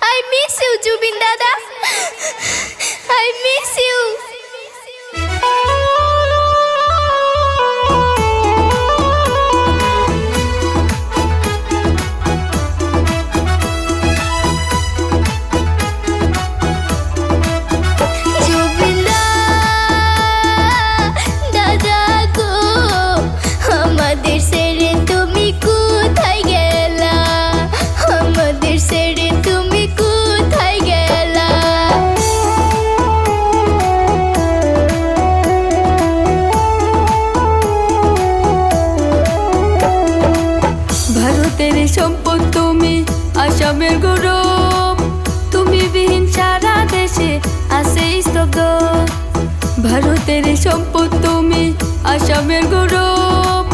I miss you, Jubin Dada. I miss you. ভারতের সম্পদ তুমি, আসামের গৌরব তুমি, বিহীন সারা দেশে আছে স্তব্ধ। ভারতের সম্পদ তুমি, আসামের গৌরব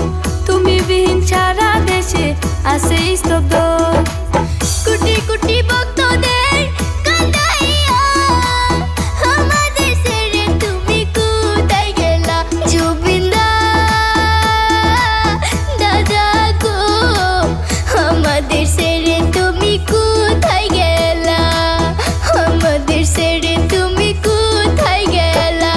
তুমি, বিহীন সারা দেশে আছে স্তব্ধ। কোটি কোটি ভক্তদের কাঁদাইয়া আমাদের ছেড়ে তুমি কোথায় গেলা? জুবিন দাদা গো, আমাদের ছেড়ে তুমি কোথায় গেলা? আমাদের ছেড়ে তুমি কোথায় গেলা?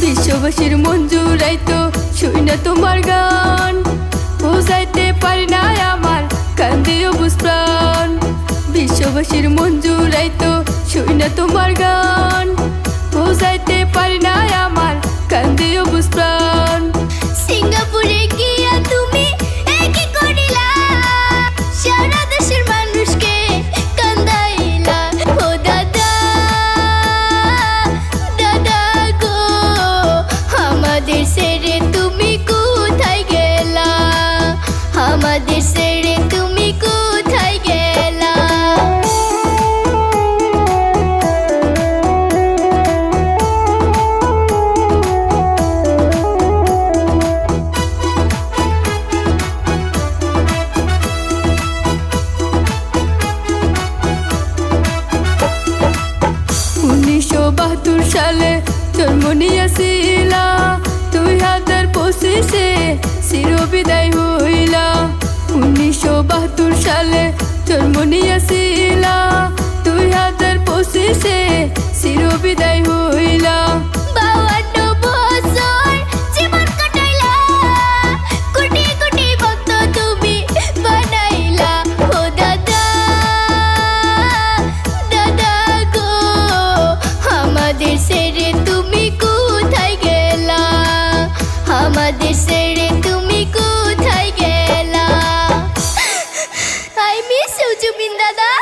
বিশ্ববাসীর মন জুড়াইতো শুই না তোমার গান, বুঝাইতে পারি না আমার কান্দিও বুঝ প্রাণ। বিশ্ববাসীর মন জুড়াইতো শুই না তোমার গান, বুঝাইতে পারি না আমার কান্দিও বুঝ প্রাণ। সিঙ্গাপুরে গিয়া তুমি কি করিলা? সারা দেশের মানুষকে কান্দাইলা। ও দাদা দাদা গো, আমাদের ছেড়ে তুমি কোথায় গেলা? আমাদের ছেড়ে তুমি কোথায় গেলা? সালে জন্ম নিয়েছিলা, 2025-এ চিরবিদায় হইলা। 1972 সালে জন্ম নিয়েছিলা, 2025-এ চিরবিদায় হইলা। 52 বছর জীবন কাটাইলা, কোটি কোটি ভক্ত তুমি বানাইলা। ও দাদা দাদা গো, আমাদের ছেড়ে তুমি কোথায় গেলা? আমাদের ছেড়ে তুমি কোথায় গেলা? I miss you, Jubin Dada.